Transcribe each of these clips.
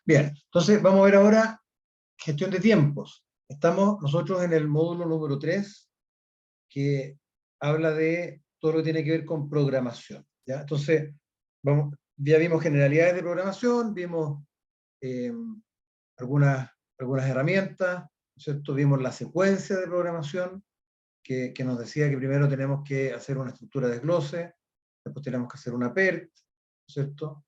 Bien, entonces vamos a ver ahora gestión de tiempos. Estamos nosotros en el módulo número 3, que habla de todo lo que tiene que ver con programación, ¿ya? Entonces, ya vimos generalidades de programación, vimos eh, algunas herramientas, ¿no es cierto? Vimos la secuencia de programación, que nos decía que primero tenemos que hacer una estructura de desglose, después tenemos que hacer una PERT, ¿no es cierto?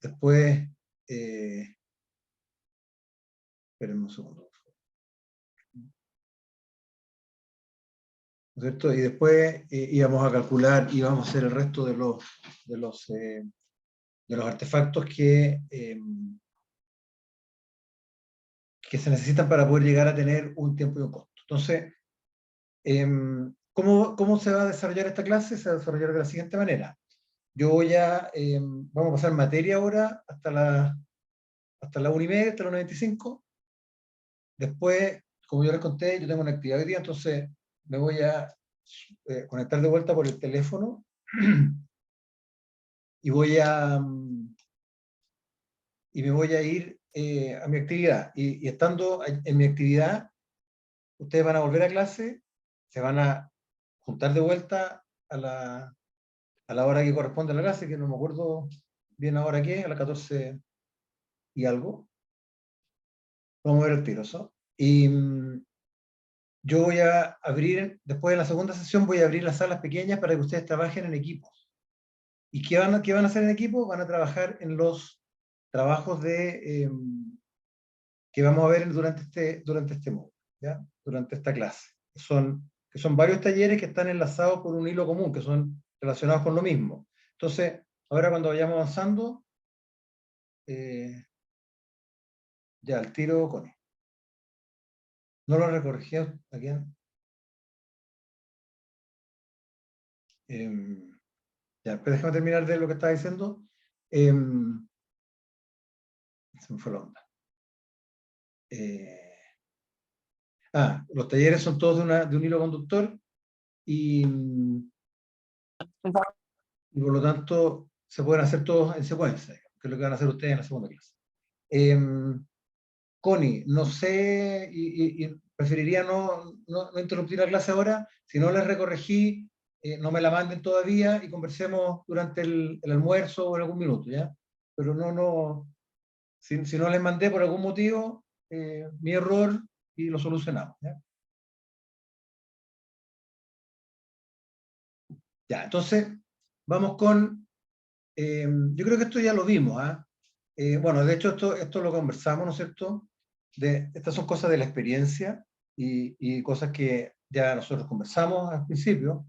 Después, espérenme un segundo, ¿no es cierto? Y después íbamos a calcular, íbamos a hacer el resto de los, de los artefactos que se necesitan para poder llegar a tener un tiempo y un costo. Entonces, ¿cómo se va a desarrollar esta clase? Se va a desarrollar de la siguiente manera. Vamos a pasar materia ahora hasta la 1:30, hasta la 1:25. Después, como yo les conté, yo tengo una actividad hoy día, entonces me voy a conectar de vuelta por el teléfono y me voy a ir a mi actividad. Y estando en mi actividad, ustedes van a volver a clase, se van a juntar de vuelta a la hora que corresponde a la clase, que no me acuerdo bien ahora qué, a las 14 y algo. Vamos a ver el tiro, ¿so? Y yo voy a abrir, después de la segunda sesión, voy a abrir las salas pequeñas para que ustedes trabajen en equipos. ¿Y qué van a hacer en equipo? Van a trabajar en los trabajos que vamos a ver durante este módulo, ¿ya? Durante esta clase. Que son varios talleres que están enlazados por un hilo común, que son relacionados con lo mismo. Entonces, ahora cuando vayamos avanzando, ya, el tiro con él. ¿No lo recorregí a quién? Ya, pero déjame terminar de lo que estaba diciendo. Se me fue la onda. Los talleres son todos de un hilo conductor y por lo tanto se pueden hacer todos en secuencia, que es lo que van a hacer ustedes en la segunda clase. Connie, no sé, y preferiría no interrumpir la clase ahora. Si no les recorregí, no me la manden todavía y conversemos durante el almuerzo o en algún minuto, ¿ya? Pero si no les mandé por algún motivo, mi error, y lo solucionamos, ¿ya? Ya, entonces, vamos con, yo creo que esto ya lo vimos, ¿ah? Bueno, de hecho, esto lo conversamos, ¿no es cierto? Estas son cosas de la experiencia y cosas que ya nosotros conversamos al principio.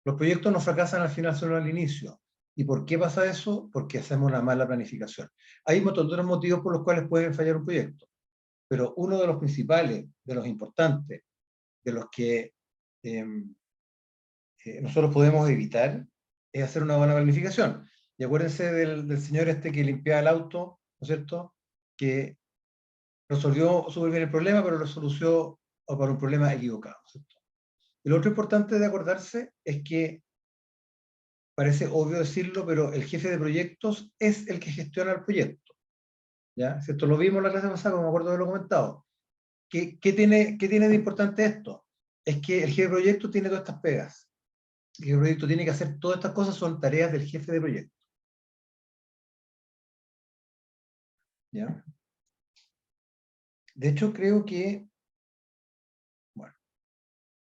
Los proyectos no fracasan al final, solo al inicio. ¿Y por qué pasa eso? Porque hacemos una mala planificación. Hay un montón de otros motivos por los cuales puede fallar un proyecto, pero uno de los principales, de los importantes, de los que eh, nosotros podemos evitar, es hacer una buena planificación. Y acuérdense del señor este que limpiaba el auto, ¿no es cierto? Que resolvió súper bien el problema, pero lo resolvió para un problema equivocado, ¿no es cierto? Y lo otro importante de acordarse es que, parece obvio decirlo, pero el jefe de proyectos es el que gestiona el proyecto, ¿ya? ¿Cierto? Lo vimos la clase pasada, como me acuerdo de lo comentado. ¿Qué tiene de importante esto? Es que el jefe de proyecto tiene todas estas pegas. El jefe de proyecto tiene que hacer todas estas cosas, son tareas del jefe de proyecto, ¿ya? De hecho, creo que, bueno,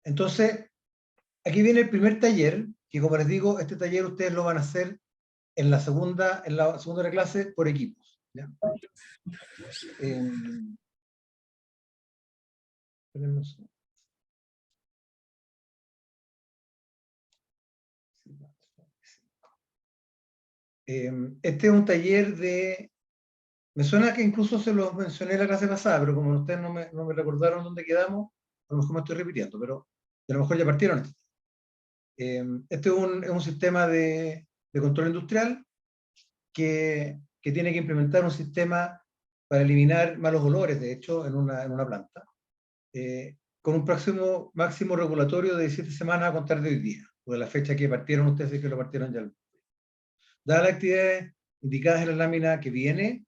entonces, aquí viene el primer taller, que como les digo, este taller ustedes lo van a hacer en la segunda de la clase por equipos, ¿ya? Tenemos, este es un taller me suena que incluso se los mencioné la clase pasada, pero como ustedes no me recordaron dónde quedamos, a lo mejor me estoy repitiendo, pero a lo mejor ya partieron. Este es un sistema de control industrial que tiene que implementar un sistema para eliminar malos olores, de hecho, en una planta, con un próximo máximo regulatorio de 17 semanas a contar de hoy día, o de la fecha que partieron ustedes, y que lo partieron ya. Dadas las actividades indicadas en la lámina que viene,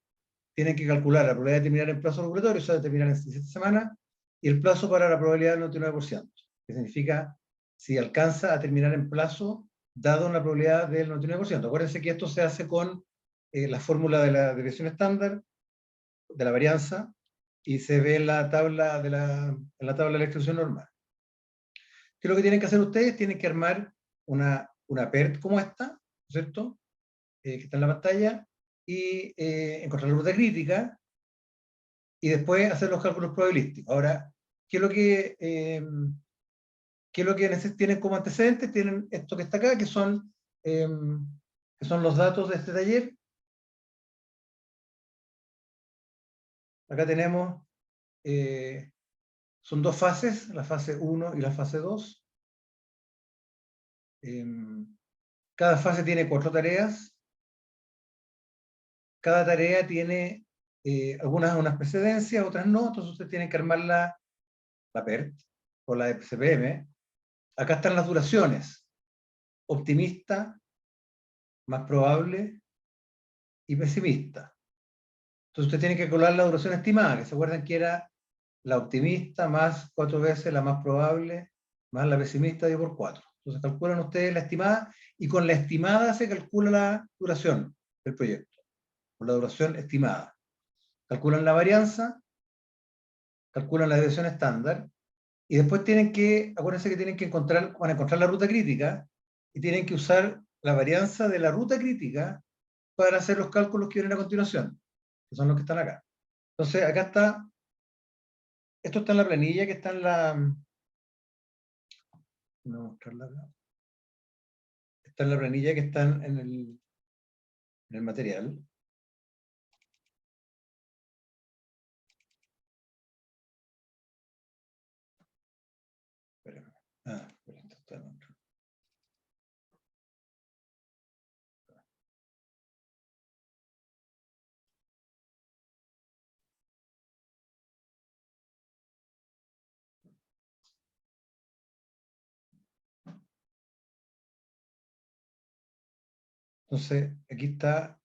tienen que calcular la probabilidad de terminar en plazo regulatorio, o sea, de terminar en 17 semanas, y el plazo para la probabilidad del 99%, que significa si alcanza a terminar en plazo, dado una probabilidad del 99%. Acuérdense que esto se hace con la fórmula de la desviación estándar, de la varianza, y se ve en la tabla de la distribución normal. ¿Qué es lo que tienen que hacer ustedes? Tienen que armar una PERT como esta, ¿cierto? Que está en la pantalla, y encontrar la ruta crítica, y después hacer los cálculos probabilísticos. Ahora, ¿qué es lo que tienen como antecedentes? Tienen esto que está acá, que son los datos de este taller. Acá tenemos, son dos fases, la fase 1 y la fase 2. Cada fase tiene 4 tareas. Cada tarea tiene algunas unas precedencias, otras no, entonces ustedes tienen que armar la PERT o la CPM. Acá están las duraciones: optimista, más probable y pesimista. Entonces ustedes tienen que calcular la duración estimada, que se acuerdan que era la optimista más 4 veces la más probable, más la pesimista dividido por 4. Entonces calculan ustedes la estimada, y con la estimada se calcula la duración del proyecto, con la duración estimada. Calculan la varianza, calculan la desviación estándar, y después acuérdense que tienen que van a encontrar la ruta crítica, y tienen que usar la varianza de la ruta crítica para hacer los cálculos que vienen a continuación, que son los que están acá. Entonces, acá está, esto está en la planilla que está en la... Voy a mostrarla acá. Está en la planilla que está en el material. Espérame. Esto está en otro. Entonces, aquí está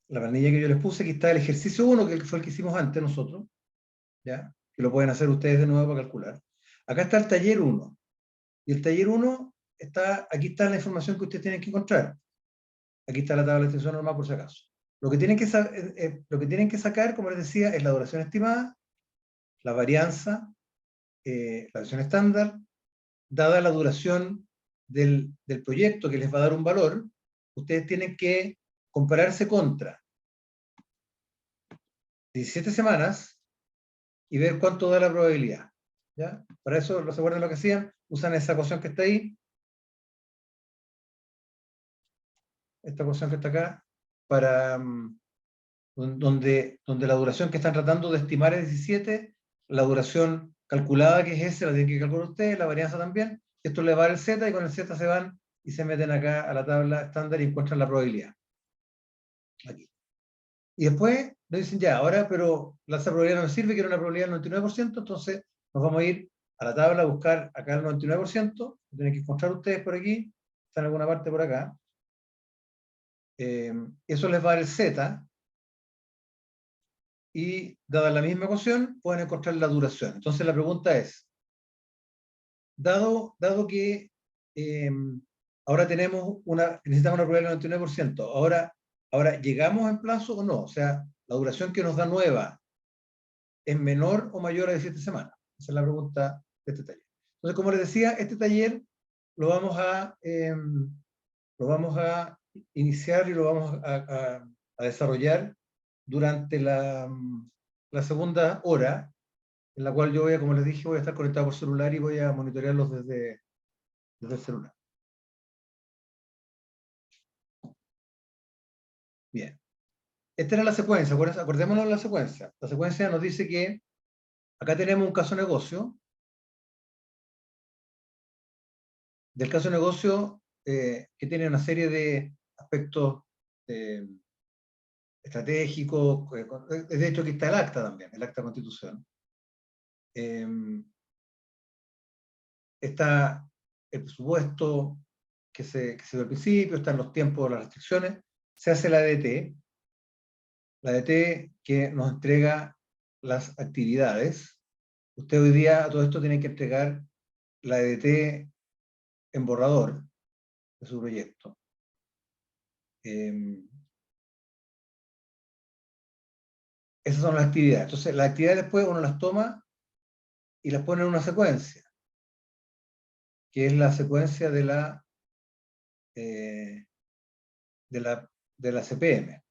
la planilla que yo les puse. Aquí está el ejercicio 1, que fue el que hicimos antes nosotros, ¿ya? Que lo pueden hacer ustedes de nuevo para calcular. Acá está el taller 1. Y el taller 1 aquí está la información que ustedes tienen que encontrar. Aquí está la tabla de extensión normal por si acaso. Lo que tienen que sacar, como les decía, es la duración estimada, la varianza, la duración estándar, dada la duración del proyecto que les va a dar un valor. Ustedes tienen que compararse contra 17 semanas y ver cuánto da la probabilidad, ¿ya? Para eso, ¿se acuerdan lo que hacían? Usan esa ecuación que está ahí, esta ecuación que está acá, para donde la duración que están tratando de estimar es 17, la duración calculada que es esa, la tienen que calcular ustedes, la varianza también. Esto le va al z, y con el z se van y se meten acá a la tabla estándar y encuentran la probabilidad. Aquí. Y después nos dicen, ya, ahora, pero esa probabilidad no me sirve, que era una probabilidad del 99%, entonces nos vamos a ir a la tabla a buscar acá el 99%, lo tienen que encontrar ustedes por aquí, está en alguna parte por acá. Eso les va a dar el z, y dada la misma ecuación, pueden encontrar la duración. Entonces la pregunta es, dado que ahora necesitamos una probabilidad del 99%, ahora ¿llegamos en plazo o no? O sea, la duración que nos da nueva, ¿es menor o mayor a 17 semanas? Esa es la pregunta de este taller. Entonces, como les decía, este taller lo vamos a iniciar y lo vamos a desarrollar durante la segunda hora, en la cual yo como les dije, voy a estar conectado por celular y voy a monitorearlos desde el celular. Bien. Esta era la secuencia, acordémonos de la secuencia. La secuencia nos dice que acá tenemos un caso de negocio. Del caso de negocio, que tiene una serie de aspectos estratégicos. De hecho, aquí está el acta también, el acta de constitución. Está el presupuesto, que se dio al principio, están los tiempos, las restricciones, se hace la DT que nos entrega las actividades. Usted hoy día a todo esto tiene que entregar la DT en borrador de su proyecto. Esas son las actividades. Entonces, las actividades después uno las toma y las pone en una secuencia, que es la secuencia de la CPM.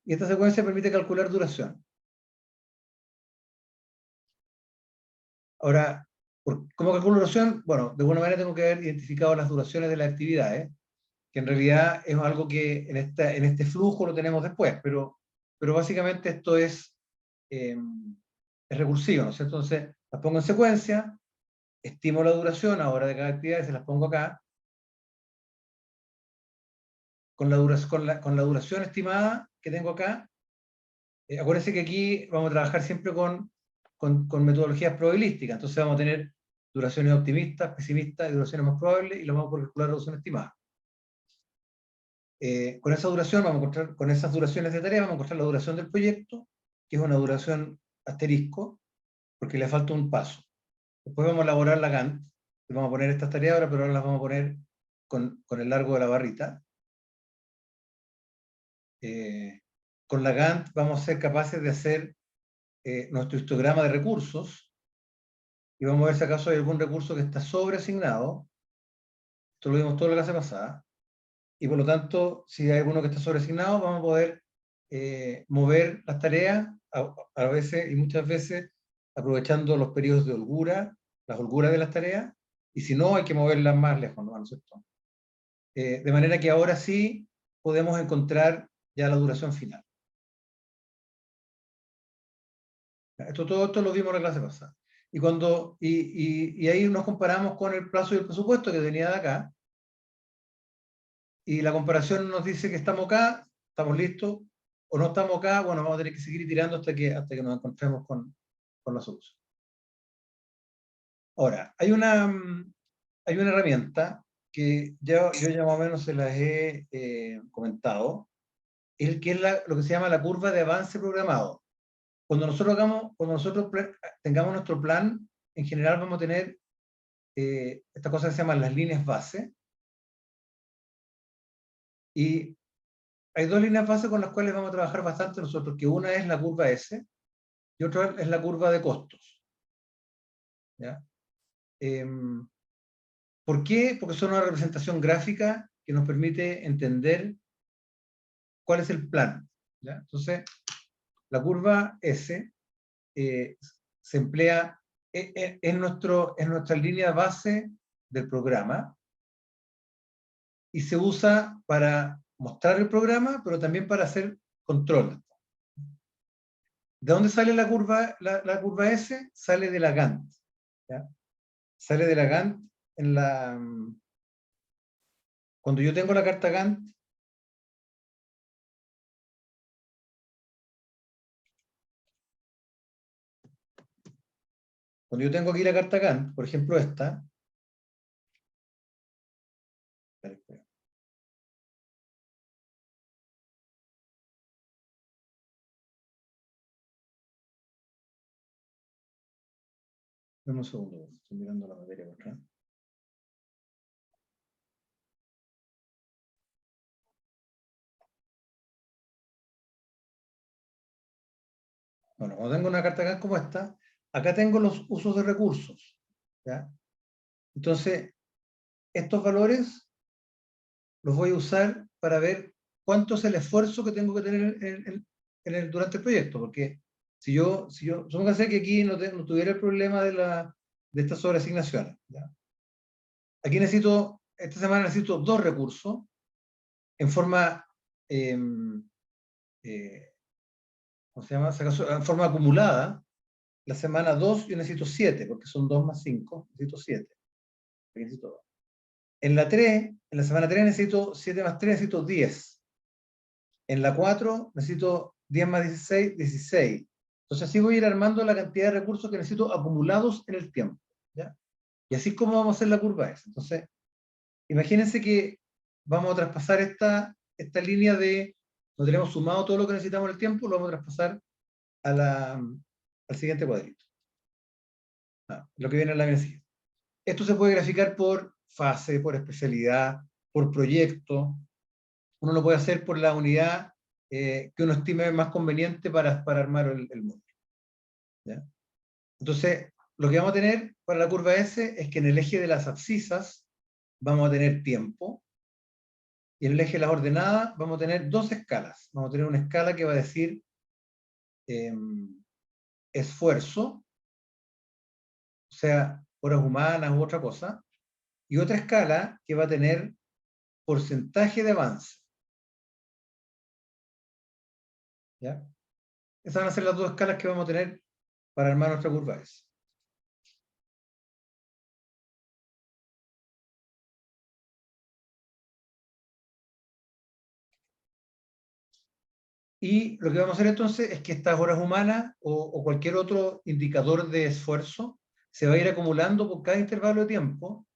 Y esta secuencia permite calcular duración. Ahora, ¿cómo calculo duración? Bueno, de alguna manera tengo que haber identificado las duraciones de las actividades, que en realidad es algo que en este flujo lo tenemos después, pero básicamente esto es recursivo, ¿no es cierto? Entonces, las pongo en secuencia, estimo la duración ahora de cada actividad y se las pongo acá, con la duración estimada que tengo acá. Acuérdense que aquí vamos a trabajar siempre con metodologías probabilísticas, entonces vamos a tener duraciones optimistas, pesimistas y duraciones más probables, y lo vamos a calcular la duración estimada. Con esa duración vamos a encontrar, con esas duraciones de tarea, vamos a encontrar la duración del proyecto, que es una duración asterisco, porque le falta un paso. Después vamos a elaborar la Gantt, vamos a poner estas tareas ahora, pero ahora las vamos a poner con el largo de la barrita. Con la Gantt vamos a ser capaces de hacer nuestro histograma de recursos, y vamos a ver si acaso hay algún recurso que está sobreasignado. Esto lo vimos toda la clase pasada. Y por lo tanto, si hay alguno que está sobreasignado, vamos a poder mover las tareas, a veces y muchas veces, aprovechando los periodos de holgura, las holguras de las tareas, y si no, hay que moverlas más lejos, ¿no es cierto? De manera que ahora sí podemos encontrar ya la duración final. Todo esto lo vimos en la clase pasada. Y ahí nos comparamos con el plazo y el presupuesto que venía de acá, y la comparación nos dice que estamos acá, estamos listos, o no estamos acá, bueno, vamos a tener que seguir tirando hasta que nos encontremos con la solución. Ahora, hay una herramienta que yo ya más o menos se las he comentado, que es lo que se llama la curva de avance programado. Cuando nosotros tengamos nuestro plan, en general vamos a tener esta cosa que se llaman las líneas base, y hay dos líneas base con las cuales vamos a trabajar bastante nosotros, que una es la curva S y otra es la curva de costos. ¿Ya? ¿Por qué? Porque son una representación gráfica que nos permite entender cuál es el plan. ¿Ya? Entonces, la curva S se emplea en nuestra línea base del programa, y se usa para mostrar el programa, pero también para hacer control. ¿De dónde sale la curva S? Sale de la Gantt. ¿Ya? Sale de la Gantt cuando yo tengo la carta Gantt, cuando yo tengo aquí la carta Gantt, por ejemplo esta, dame un segundo, estoy mirando la materia por acá. Bueno, cuando tengo una carta Gantt como esta, acá tengo los usos de recursos. ¿Ya? Entonces, estos valores los voy a usar para ver cuánto es el esfuerzo que tengo que tener durante el proyecto, porque si yo supóngase que aquí no tuviera el problema de estas sobreasignaciones, ¿ya? Aquí esta semana necesito 2 recursos en forma, ¿cómo se llama? En forma acumulada. La semana 2 yo necesito 7, porque son 2 más 5, necesito 7. Necesito 2. En la semana 3 necesito 7 más 3, necesito 10. En la 4 necesito 10 más 16, 16. Entonces así voy a ir armando la cantidad de recursos que necesito acumulados en el tiempo. ¿Ya? Y así es como vamos a hacer la curva S. Entonces, imagínense que vamos a traspasar esta línea de, no tenemos sumado todo lo que necesitamos en el tiempo, lo vamos a traspasar al siguiente cuadrito. Lo que viene en la línea siguiente. Esto se puede graficar por fase, por especialidad, por proyecto. Uno lo puede hacer por la unidad que uno estime más conveniente para armar el módulo. ¿Ya? Entonces, lo que vamos a tener para la curva S es que en el eje de las abscisas vamos a tener tiempo, y en el eje de las ordenadas vamos a tener dos escalas. Vamos a tener una escala que va a decir esfuerzo, o sea, horas humanas u otra cosa, y otra escala que va a tener porcentaje de avance. ¿Ya? Esas van a ser las dos escalas que vamos a tener para armar nuestra curva S. Y lo que vamos a hacer entonces es que estas horas humanas o cualquier otro indicador de esfuerzo se va a ir acumulando por cada intervalo de tiempo.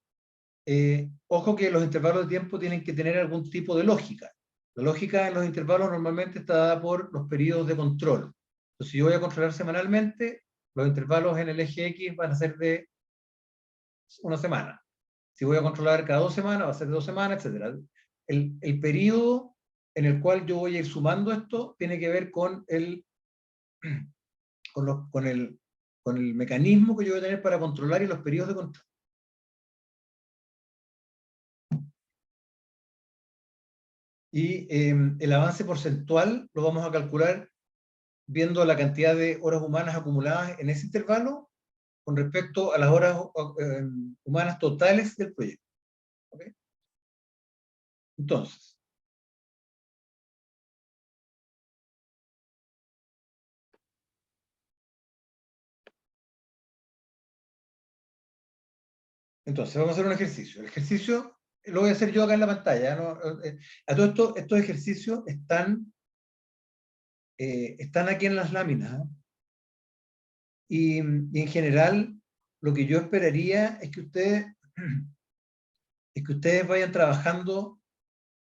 Ojo que los intervalos de tiempo tienen que tener algún tipo de lógica. La lógica en los intervalos normalmente está dada por los periodos de control. Entonces, si yo voy a controlar semanalmente, los intervalos en el eje X van a ser de una semana. Si voy a controlar cada 2 semanas, va a ser de 2 semanas, etc. El periodo en el cual yo voy a ir sumando esto tiene que ver con con el mecanismo que yo voy a tener para controlar y los periodos de control. Y el avance porcentual lo vamos a calcular viendo la cantidad de horas humanas acumuladas en ese intervalo con respecto a las horas humanas totales del proyecto. ¿Okay? Entonces, vamos a hacer un ejercicio. El ejercicio lo voy a hacer yo acá en la pantalla, ¿no? A todo esto, estos ejercicios están aquí en las láminas, ¿eh? Y en general, lo que yo esperaría es que ustedes vayan trabajando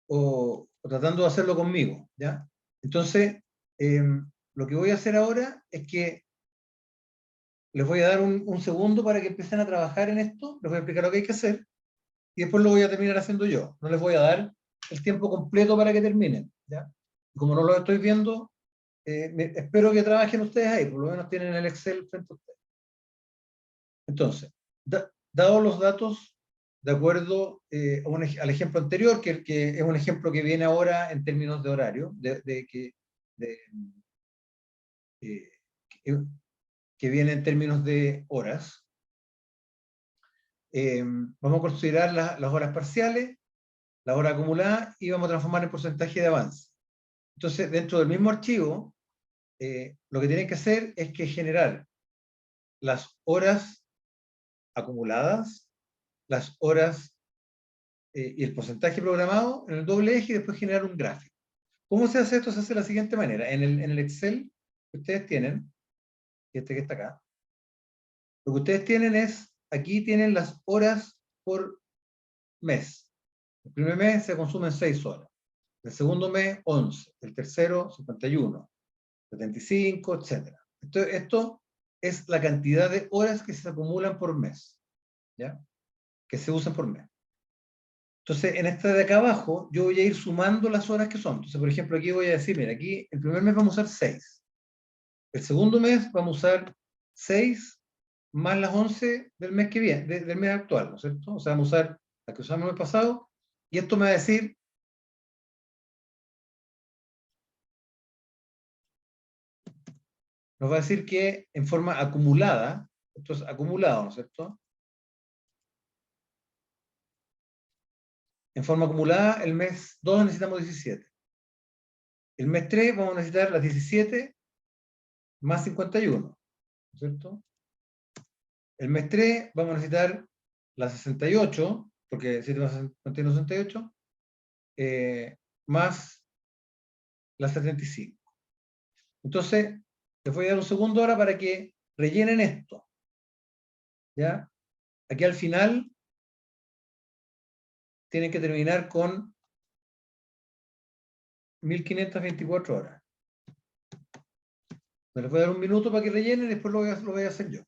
o tratando de hacerlo conmigo, ¿ya? Entonces, lo que voy a hacer ahora es que les voy a dar un segundo para que empiecen a trabajar en esto, les voy a explicar lo que hay que hacer, y después lo voy a terminar haciendo yo. No les voy a dar el tiempo completo para que terminen, ¿ya? Y como no lo estoy viendo, espero que trabajen ustedes ahí, por lo menos tienen el Excel frente a ustedes. Entonces, dados los datos, de acuerdo al ejemplo anterior, que es un ejemplo que viene ahora en términos de horario, eh, que viene en términos de horas, vamos a considerar las horas parciales, la hora acumulada, y vamos a transformar en porcentaje de avance. Entonces, dentro del mismo archivo, lo que tienen que hacer es que generar las horas acumuladas, las horas y el porcentaje programado en el doble eje, y después generar un gráfico. ¿Cómo se hace esto? Se hace de la siguiente manera. En el Excel que ustedes tienen, que está acá, lo que ustedes tienen es, aquí tienen las horas por mes. El primer mes se consumen 6 horas. El segundo mes, 11. El tercero, 51. 75, etc. Esto es la cantidad de horas que se acumulan por mes, ¿ya? Que se usan por mes. Entonces, en esta de acá abajo, yo voy a ir sumando las horas que son. Entonces, por ejemplo, aquí voy a decir, mira, aquí el primer mes vamos a usar 6. El segundo mes vamos a usar 6 más las 11 del mes que viene, del mes actual, ¿no es cierto? O sea, vamos a usar las que usamos el mes pasado, y esto me va a decir, nos va a decir que en forma acumulada, esto es acumulado, ¿no es cierto? En forma acumulada, el mes 2 necesitamos 17. El mes 3 vamos a necesitar las 17 más 51, ¿no es cierto? El mes 3 vamos a necesitar las 68, porque 7 más 51 es 68, más las 75. Entonces, les voy a dar un segundo ahora para que rellenen esto. ¿Ya? Aquí al final tienen que terminar con 1524 horas. Les voy a dar un minuto para que rellenen y después lo voy a hacer yo.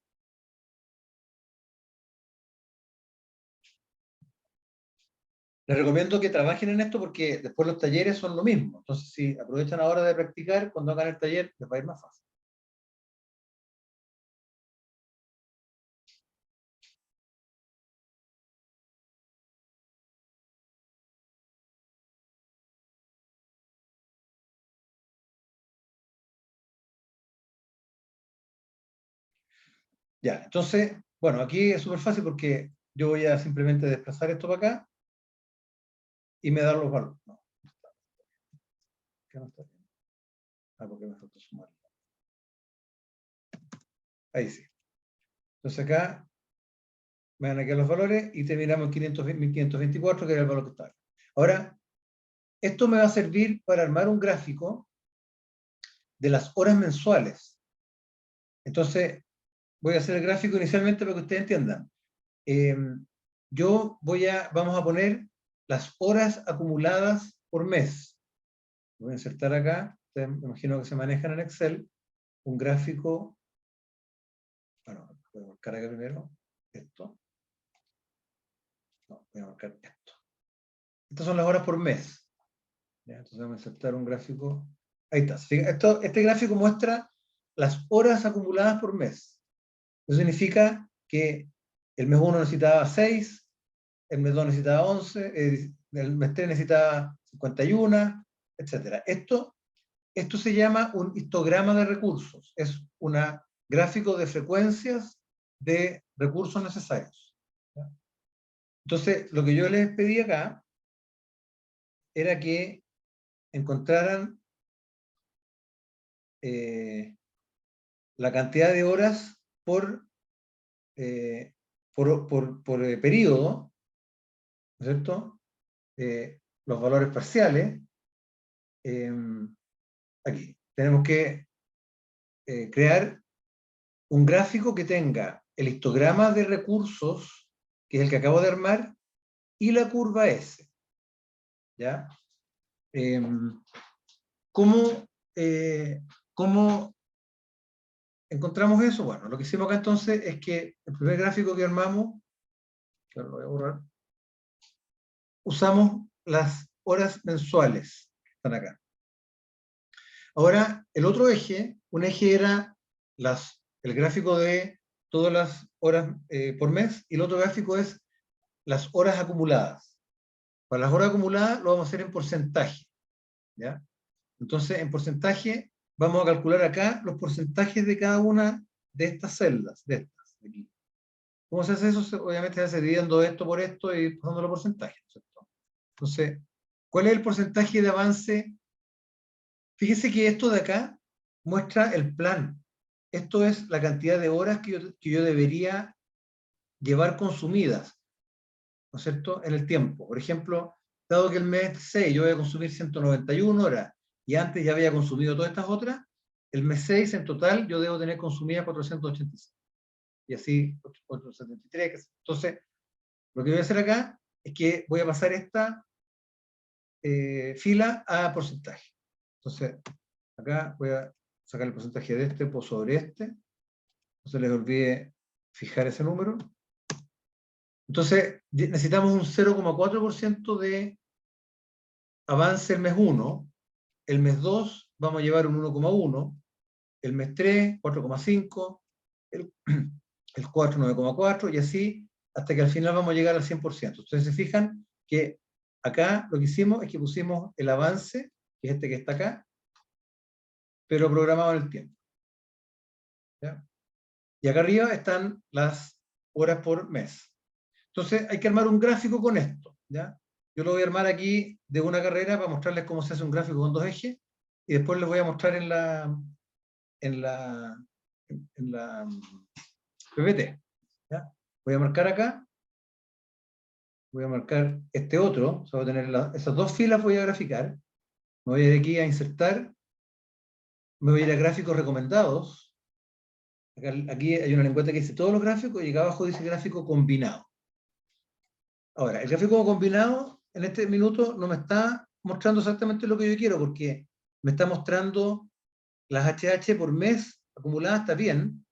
Les recomiendo que trabajen en esto porque después los talleres son lo mismo. Entonces, si aprovechan ahora de practicar, cuando hagan el taller, les va a ir más fácil. Ya, entonces, bueno, aquí es súper fácil porque yo voy a simplemente desplazar esto para acá y me da los valores. No, ¿qué no está bien? Ah, porque me falta sumar. Ahí sí. Entonces acá me dan aquí los valores y terminamos en 1524, que era el valor que estaba. Ahora, esto me va a servir para armar un gráfico de las horas mensuales. Entonces, voy a hacer el gráfico inicialmente para que ustedes entiendan. Vamos a poner las horas acumuladas por mes. Voy a insertar acá, ustedes me imagino que se manejan en Excel, un gráfico. Bueno, voy a marcar acá primero esto. No, voy a marcar esto. Estas son las horas por mes. ¿Ya? Entonces vamos a insertar un gráfico. Ahí está. Este gráfico muestra las horas acumuladas por mes. Eso significa que el mes 1 necesitaba 6, el mes 2 necesitaba 11, el mes 3 necesitaba 51, etc. Esto se llama un histograma de recursos. Es un gráfico de frecuencias de recursos necesarios. ¿Ya? Entonces, lo que yo les pedí acá era que encontraran la cantidad de horas por periodo, ¿no es cierto? Los valores parciales. Aquí tenemos que crear un gráfico que tenga el histograma de recursos, que es el que acabo de armar, y la curva S. ¿Ya? ¿Cómo encontramos eso? Bueno, lo que hicimos acá entonces es que el primer gráfico que armamos, que ahora lo voy a borrar, usamos las horas mensuales que están acá. Ahora, el otro eje, un eje era el gráfico de todas las horas por mes, y el otro gráfico es las horas acumuladas. Para las horas acumuladas lo vamos a hacer en porcentaje. ¿Ya? Entonces, en porcentaje, vamos a calcular acá los porcentajes de cada una de estas celdas, de estas, de aquí. ¿Cómo se hace eso? Obviamente se hace dividiendo esto por esto y pasando los porcentajes, ¿cierto? Entonces, ¿cuál es el porcentaje de avance? Fíjese que esto de acá muestra el plan. Esto es la cantidad de horas que yo debería llevar consumidas, ¿no es cierto?, en el tiempo. Por ejemplo, dado que el mes 6 yo voy a consumir 191 horas y antes ya había consumido todas estas otras, el mes 6 en total yo debo tener consumidas 486. Y así 473. Entonces, lo que voy a hacer acá es que voy a pasar esta fila a porcentaje. Entonces, acá voy a sacar el porcentaje de este por sobre este. No se les olvide fijar ese número. Entonces, necesitamos un 0,4% de avance el mes 1. El mes 2 vamos a llevar un 1,1. El mes 3, 4,5. El 4, 9,4. Y así hasta que al final vamos a llegar al 100%. Ustedes se fijan que acá lo que hicimos es que pusimos el avance, que es este que está acá, pero programado en el tiempo. ¿Ya? Y acá arriba están las horas por mes. Entonces hay que armar un gráfico con esto. ¿Ya? Yo lo voy a armar aquí de una carrera para mostrarles cómo se hace un gráfico con dos ejes y después les voy a mostrar en la PPT. ¿Ya? Voy a marcar acá, voy a marcar este otro, o sea, voy a tener esas dos filas, voy a graficar, me voy a ir aquí a insertar, me voy a ir a gráficos recomendados. Aquí hay una lengüeta que dice todos los gráficos y acá abajo dice gráfico combinado. Ahora, el gráfico combinado en este minuto no me está mostrando exactamente lo que yo quiero, porque me está mostrando las HH por mes acumuladas está bien,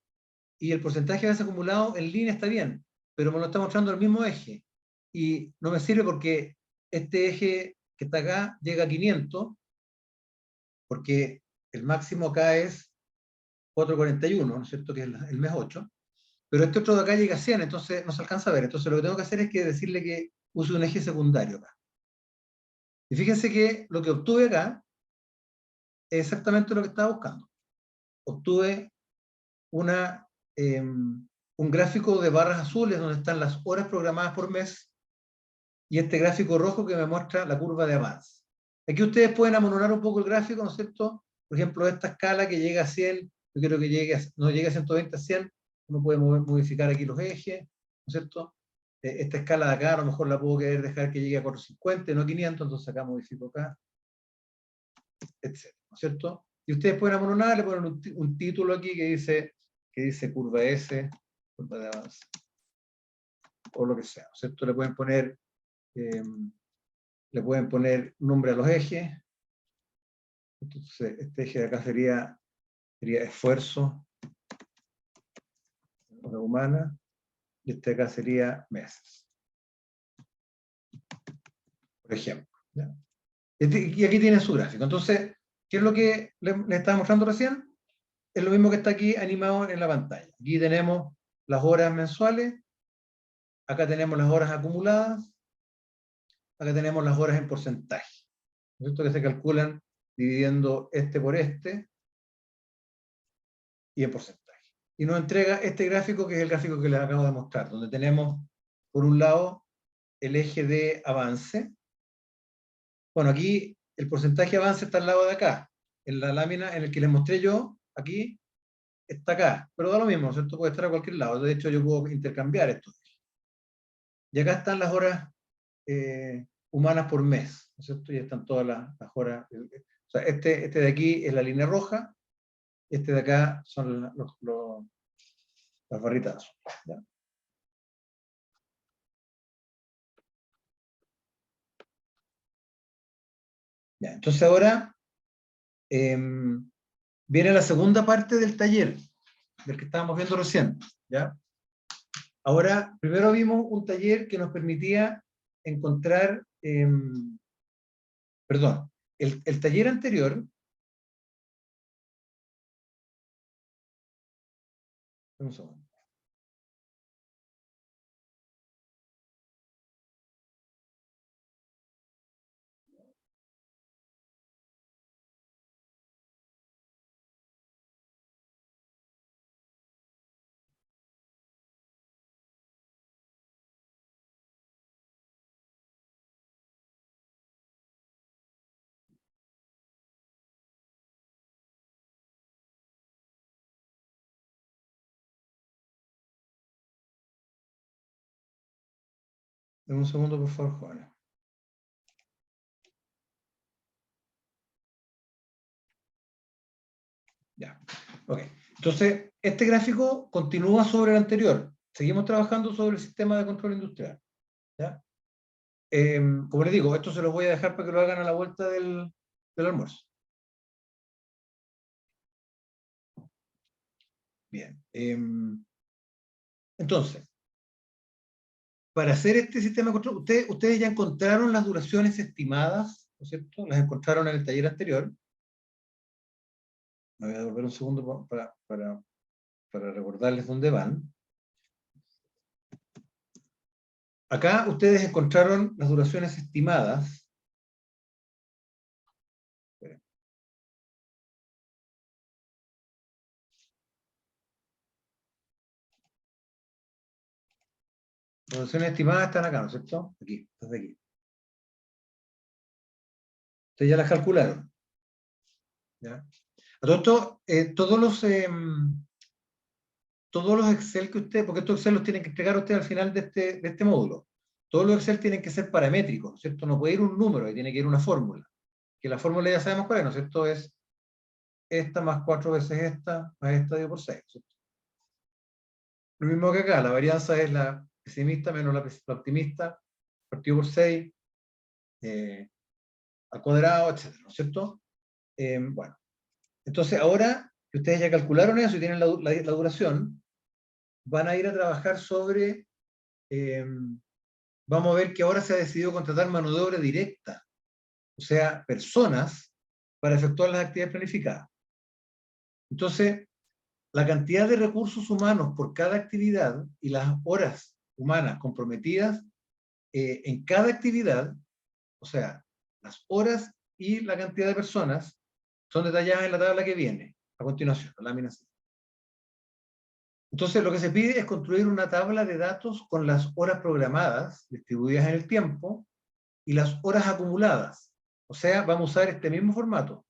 y el porcentaje de base acumulado en línea está bien, pero me lo está mostrando el mismo eje. Y no me sirve porque este eje que está acá llega a 500, porque el máximo acá es 441, ¿no es cierto? Que es el mes 8, pero este otro de acá llega a 100, entonces no se alcanza a ver. Entonces lo que tengo que hacer es que decirle que use un eje secundario acá. Y fíjense que lo que obtuve acá es exactamente lo que estaba buscando. Obtuve una, un gráfico de barras azules donde están las horas programadas por mes y este gráfico rojo que me muestra la curva de avance. Aquí ustedes pueden amonorar un poco el gráfico, ¿no es cierto? Por ejemplo, esta escala que llega a 100, yo quiero que llegue no llegue a 120 a 100, uno puede modificar aquí los ejes, ¿no es cierto? Esta escala de acá a lo mejor la puedo querer dejar que llegue a 450, no 500, entonces acá modifico acá, etc. ¿No es cierto? Y ustedes pueden amononar, le ponen un título aquí que dice curva S, curva de avance, o lo que sea, ¿no es cierto? Le pueden poner nombre a los ejes. Entonces, este eje de acá sería esfuerzo, hora humana, y este de acá sería meses, por ejemplo. ¿Ya? Y aquí tienen su gráfico. Entonces, ¿qué es lo que les estaba mostrando recién? Es lo mismo que está aquí animado en la pantalla. Aquí tenemos las horas mensuales, acá tenemos las horas acumuladas, acá tenemos las horas en porcentaje. ¿No es cierto? Que se calculan dividiendo este por este y en porcentaje. Y nos entrega este gráfico, que es el gráfico que les acabo de mostrar, donde tenemos, por un lado, el eje de avance. Bueno, aquí el porcentaje de avance está al lado de acá. En la lámina en el que les mostré yo, aquí, está acá. Pero da lo mismo, ¿cierto? Puede estar a cualquier lado. De hecho, yo puedo intercambiar esto. Y acá están las horas humanas por mes, ¿no es cierto? Y están todas las horas. O sea, este de aquí es la línea roja, este de acá son las barritas azules. ¿Ya? Ya, entonces ahora viene la segunda parte del taller, del que estábamos viendo recién. ¿Ya? Ahora, primero vimos un taller que nos permitía encontrar, perdón, el taller anterior, un segundo. Dame un segundo, por favor, jóvenes. Ya, ok. Entonces, este gráfico continúa sobre el anterior. Seguimos trabajando sobre el sistema de control industrial. ¿Ya? Como les digo, esto se los voy a dejar para que lo hagan a la vuelta del almuerzo. Bien. Entonces, para hacer este sistema de control, ustedes ya encontraron las duraciones estimadas, ¿no es cierto? Las encontraron en el taller anterior. Me voy a devolver un segundo para recordarles dónde van. Acá ustedes encontraron las duraciones estimadas. Las duraciones estimadas están acá, ¿no es cierto? Aquí, desde aquí. Ustedes ya las calcularon. ¿Ya? A todo esto, todos los Excel que ustedes, porque estos Excel los tienen que entregar ustedes al final de este módulo. Todos los Excel tienen que ser paramétricos, ¿no es cierto? No puede ir un número, ahí tiene que ir una fórmula. Que la fórmula ya sabemos cuál es, ¿no es cierto? Es esta más 4 veces esta, más esta dividido por 6. ¿Cierto? Lo mismo que acá, la varianza es la pesimista menos la optimista, partido por 6, al cuadrado, etcétera, ¿no es cierto? Bueno, entonces ahora que ustedes ya calcularon eso y tienen la duración, van a ir a trabajar sobre, vamos a ver que ahora se ha decidido contratar mano de obra directa, o sea, personas para efectuar las actividades planificadas. Entonces, la cantidad de recursos humanos por cada actividad y las horas humanas comprometidas en cada actividad, o sea, las horas y la cantidad de personas, son detalladas en la tabla que viene a continuación, la lámina 6. Entonces, lo que se pide es construir una tabla de datos con las horas programadas, distribuidas en el tiempo, y las horas acumuladas. O sea, vamos a usar este mismo formato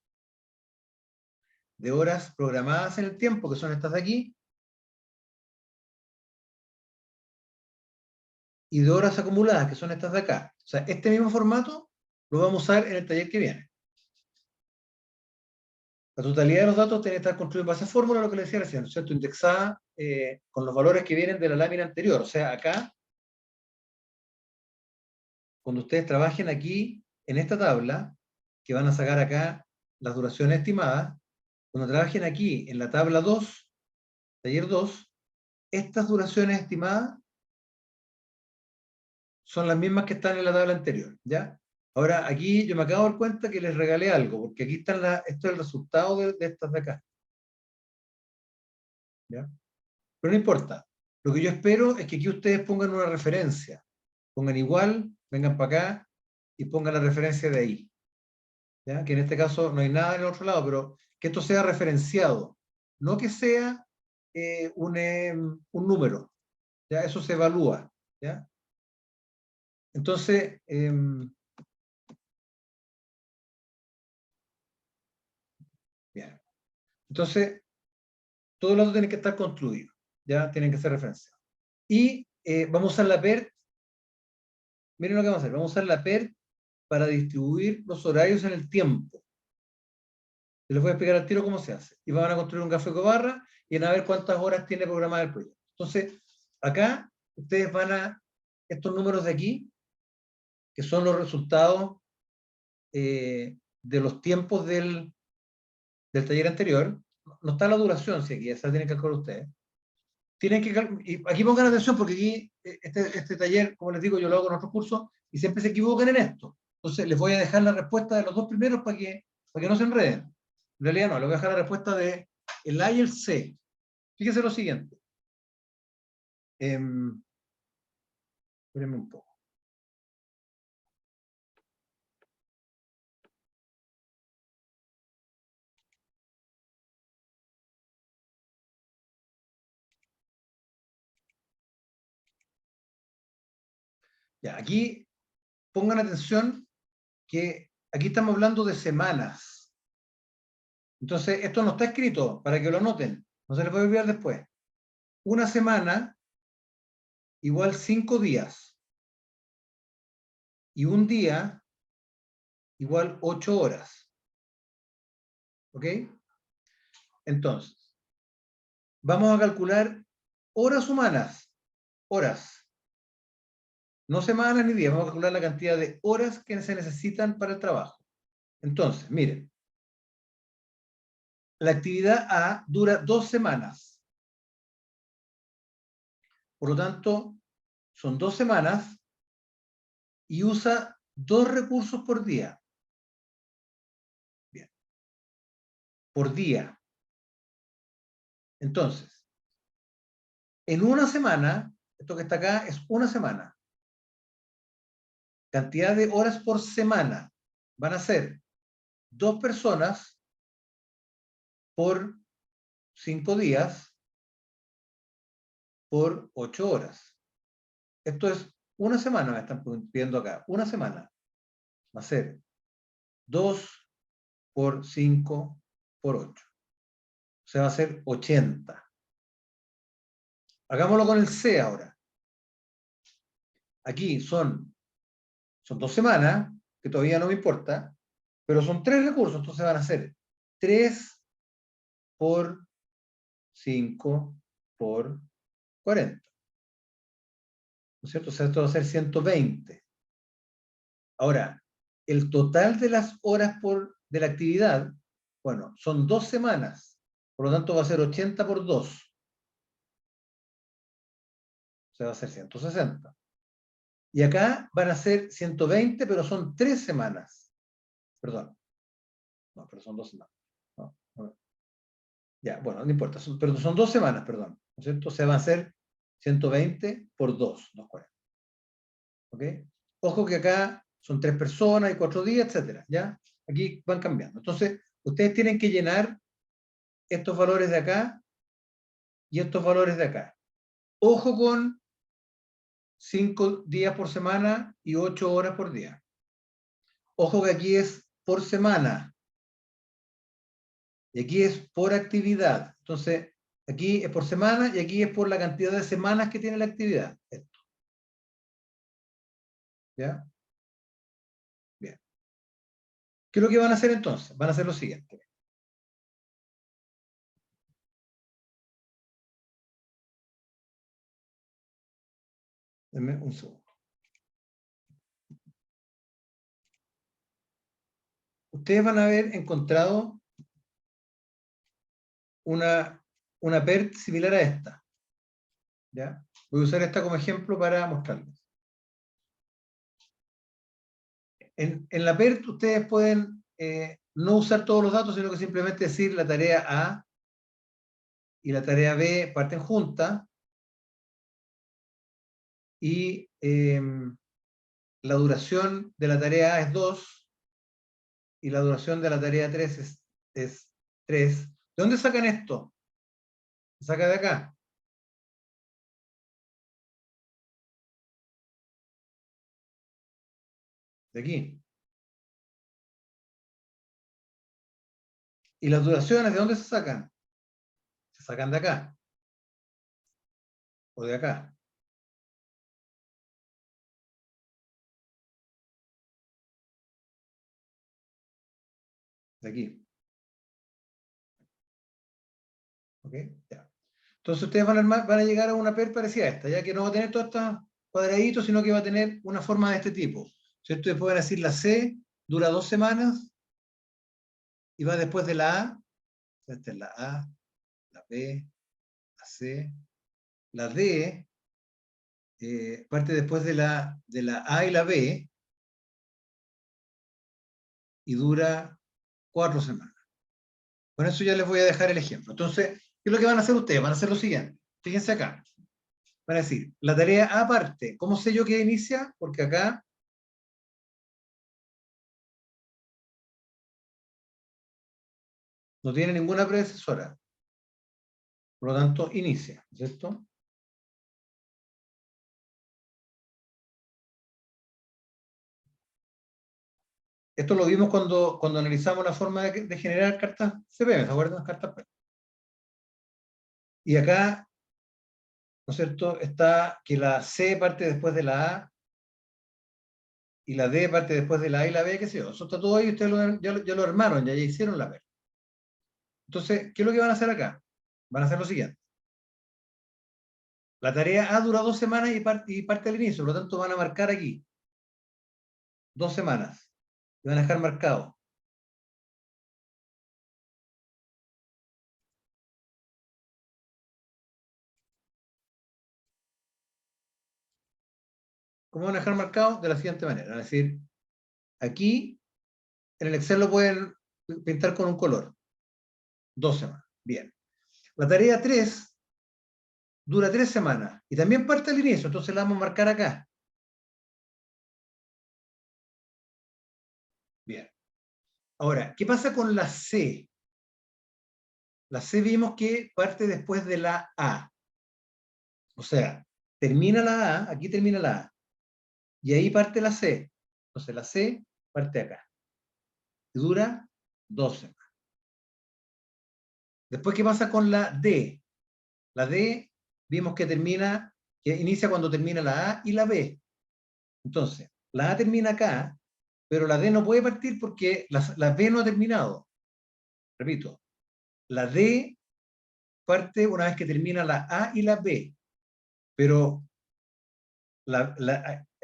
de horas programadas en el tiempo, que son estas de aquí, y de horas acumuladas, que son estas de acá. O sea, este mismo formato lo vamos a usar en el taller que viene. La totalidad de los datos tiene que estar construida en base a fórmula, lo que le decía recién, ¿cierto? Indexada con los valores que vienen de la lámina anterior. O sea, acá, cuando ustedes trabajen aquí, en esta tabla, que van a sacar acá las duraciones estimadas, cuando trabajen aquí en la tabla 2, taller 2, estas duraciones estimadas son las mismas que están en la tabla anterior, ¿ya? Ahora, aquí yo me acabo de dar cuenta que les regalé algo, porque aquí están esto es el resultado de estas de acá, ¿ya? Pero no importa. Lo que yo espero es que aquí ustedes pongan una referencia. Pongan igual, vengan para acá y pongan la referencia de ahí, ¿ya? Que en este caso no hay nada en el otro lado, pero que esto sea referenciado. No que sea un número, ¿ya? Eso se evalúa, ¿ya? Entonces, bien. Entonces, todos los datos tienen que estar construidos, ya tienen que ser referenciados. Y vamos a usar la PERT, miren lo que vamos a hacer, vamos a usar la PERT para distribuir los horarios en el tiempo. Les voy a explicar al tiro cómo se hace. Y van a construir un gráfico de barra y van a ver cuántas horas tiene programado el proyecto. Entonces, acá ustedes van a, estos números de aquí, que son los resultados de los tiempos del taller anterior, no está la duración, si aquí, esa tienen que calcular ustedes. Tienen que, y aquí pongan atención porque aquí este taller, como les digo, yo lo hago en otros cursos y siempre se equivocan en esto. Entonces les voy a dejar la respuesta de los dos primeros para que no se enreden. En realidad no, les voy a dejar la respuesta de el A y el C. Fíjense lo siguiente. Espérenme un poco. Ya, aquí pongan atención que aquí estamos hablando de semanas. Entonces, esto no está escrito para que lo anoten. No se les puede olvidar después. Una semana igual 5 días. Y un día igual 8 horas. ¿Ok? Entonces, vamos a calcular horas humanas. Horas. No semanas ni días. Vamos a calcular la cantidad de horas que se necesitan para el trabajo. Entonces, miren. La actividad A dura 2 semanas. Por lo tanto, son 2 semanas y usa 2 recursos por día. Bien. Por día. Entonces, en una semana, esto que está acá es una semana. Cantidad de horas por semana van a ser 2 personas por 5 días por 8 horas. Esto es una semana, me están pidiendo acá. Una semana va a ser 2 por 5 por 8. O sea, va a ser 80. Hagámoslo con el C ahora. Aquí son 2 semanas, que todavía no me importa, pero son 3 recursos, entonces van a ser 3 por 5 por 40. ¿No es cierto? O sea, esto va a ser 120. Ahora, el total de las horas de la actividad, bueno, son 2 semanas, por lo tanto va a ser 80 por 2, o sea, va a ser 160. Y acá van a ser 120, pero son 3 semanas. Perdón. No, pero son 2 semanas. No, no. Ya, bueno, no importa, pero son 2 semanas, perdón. ¿No es cierto? O sea, van a ser 120 por 2, 240. ¿Ok? Ojo que acá son 3 personas y 4 días, etcétera. ¿Ya? Aquí van cambiando. Entonces, ustedes tienen que llenar estos valores de acá y estos valores de acá. Ojo con 5 días por semana y 8 horas por día. Ojo que aquí es por semana y aquí es por actividad. Entonces, aquí es por semana y aquí es por la cantidad de semanas que tiene la actividad. Esto. ¿Ya? Bien. ¿Qué es lo que van a hacer entonces? Van a hacer lo siguiente. Denme un segundo. Ustedes van a haber encontrado una PERT similar a esta. ¿Ya? Voy a usar esta como ejemplo para mostrarles. En la PERT ustedes pueden no usar todos los datos, sino que simplemente decir la tarea A y la tarea B parten juntas y la duración de la tarea A es 2 y la duración de la tarea 3 es 3. ¿De dónde sacan esto? Se saca de acá. De aquí. ¿Y las duraciones de dónde se sacan? Se sacan de acá. O de acá. De aquí. ¿Ok? Ya. Entonces ustedes van a llegar a una PER parecida a esta, ya que no va a tener todos estos cuadraditos, sino que va a tener una forma de este tipo. ¿Cierto? Ustedes pueden decir la C dura 2 semanas y va después de la A. Esta es la A, la B, la C. La D parte después de la A y la B y dura 4 semanas. Con eso ya les voy a dejar el ejemplo. Entonces, ¿qué es lo que van a hacer ustedes? Van a hacer lo siguiente. Fíjense acá. Van a decir, la tarea A parte. ¿Cómo sé yo que inicia? Porque acá no tiene ninguna predecesora. Por lo tanto, inicia. ¿Cierto? Esto lo vimos cuando analizamos la forma de generar cartas CPM, ¿se acuerdan? Las cartas P. Y acá, ¿no es cierto?, está que la C parte después de la A y la D parte después de la A y la B, qué sé yo. Eso está todo ahí, ustedes ya lo armaron, ya hicieron la P. Entonces, ¿qué es lo que van a hacer acá? Van a hacer lo siguiente. La tarea A dura 2 semanas y parte al inicio, por lo tanto van a marcar aquí 2 semanas. Y van a dejar marcado. ¿Cómo van a dejar marcado? De la siguiente manera. Es decir, aquí en el Excel lo pueden pintar con un color. 2 semanas. Bien. La tarea 3 dura 3 semanas y también parte al inicio, entonces la vamos a marcar acá. Bien. Ahora, ¿qué pasa con la C? La C vimos que parte después de la A. O sea, termina la A, aquí termina la A, y ahí parte la C. Entonces la C parte acá. Y dura 2 semanas. Después, ¿qué pasa con la D? La D vimos que inicia cuando termina la A y la B. Entonces, la A termina acá, pero la D no puede partir porque la B no ha terminado. Repito, la D parte una vez que termina la A y la B, pero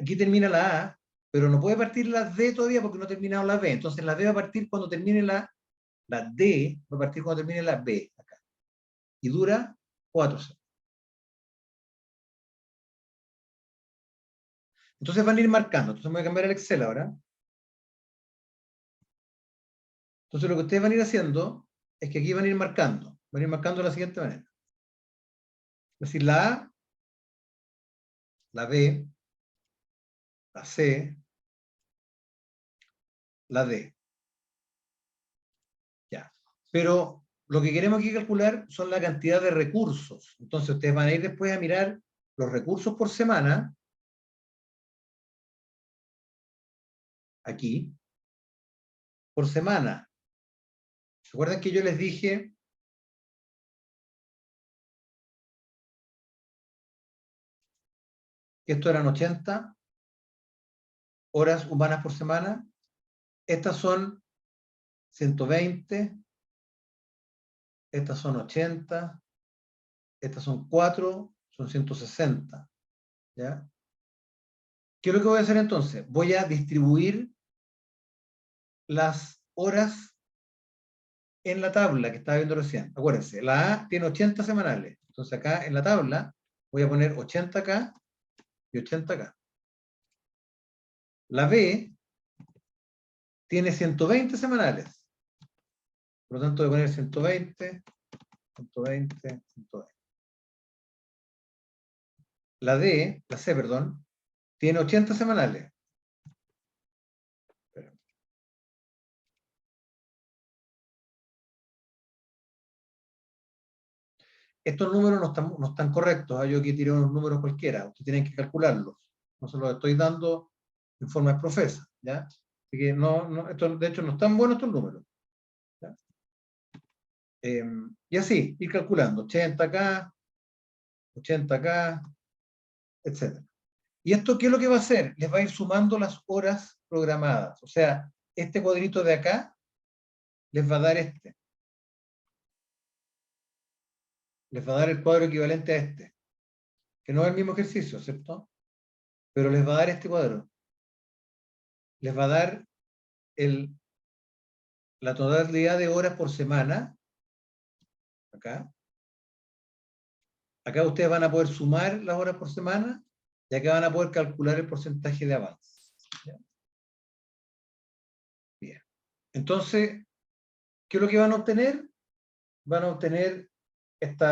aquí termina la A pero no puede partir la D todavía porque no ha terminado la B. Entonces la D va a partir cuando termine la D, va a partir cuando termine la B, acá. Y dura 4 semanas. Entonces van a ir marcando. Entonces voy a cambiar el Excel ahora. Entonces lo que ustedes van a ir haciendo es que aquí van a ir marcando. Van a ir marcando de la siguiente manera. Es decir, la A, la B, la C, la D. Ya. Pero lo que queremos aquí calcular son la cantidad de recursos. Entonces ustedes van a ir después a mirar los recursos por semana. Aquí. Por semana. ¿Se acuerdan que yo les dije que esto eran 80 horas humanas por semana? Estas son 120, estas son 80, estas son 4, son 160. ¿Ya? ¿Qué es lo que voy a hacer entonces? Voy a distribuir las horas en la tabla que estaba viendo recién. Acuérdense, la A tiene 80 semanales. Entonces acá en la tabla voy a poner 80 acá y 80 acá. La B tiene 120 semanales. Por lo tanto voy a poner 120, 120, 120. La D, la C, perdón, tiene 80 semanales. Estos números no están correctos. Yo aquí tiré unos números cualquiera. Ustedes tienen que calcularlos. No se los estoy dando en forma profesa. ¿Ya? Así que de hecho no están buenos estos números. ¿Ya? Y así, ir calculando. 80 acá, 80 acá, etc. ¿Y esto qué es lo que va a hacer? Les va a ir sumando las horas programadas. O sea, este cuadrito de acá les va a dar este. Les va a dar el cuadro equivalente a este. Que no es el mismo ejercicio, ¿cierto? Pero les va a dar este cuadro. Les va a dar la totalidad de horas por semana. Acá. Acá ustedes van a poder sumar las horas por semana y acá van a poder calcular el porcentaje de avance. ¿Ya? Bien. Entonces, ¿qué es lo que van a obtener? Van a obtener este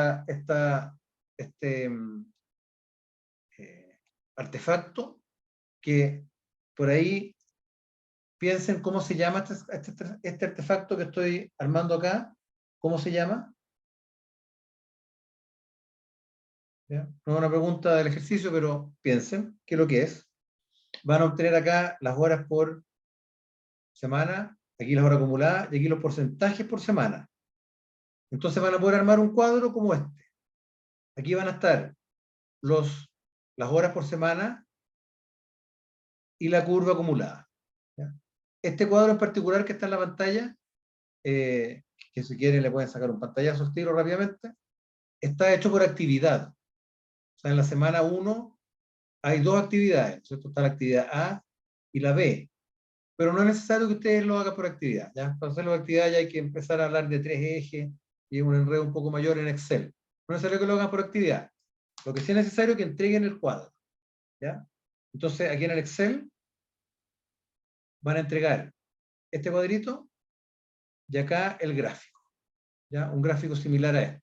artefacto que por ahí piensen cómo se llama este artefacto que estoy armando acá. ¿Cómo se llama? ¿Ya? No es una pregunta del ejercicio, pero piensen qué es lo que es. Van a obtener acá las horas por semana, aquí las horas acumuladas y aquí los porcentajes por semana. Entonces van a poder armar un cuadro como este. Aquí van a estar las horas por semana y la curva acumulada. ¿Ya? Este cuadro en particular que está en la pantalla, que si quieren le pueden sacar un pantallazo al tiro rápidamente, está hecho por actividad. O sea, en la semana 1 hay dos actividades, ¿cierto? Está la actividad A y la B. Pero no es necesario que ustedes lo hagan por actividad. ¿Ya? Para hacerlo por actividad ya hay que empezar a hablar de 3 ejes y un enredo un poco mayor en Excel. No es necesario que lo hagan por actividad. Lo que sí es necesario es que entreguen el cuadro. ¿Ya? Entonces, aquí en el Excel van a entregar este cuadrito y acá el gráfico. ¿Ya? Un gráfico similar a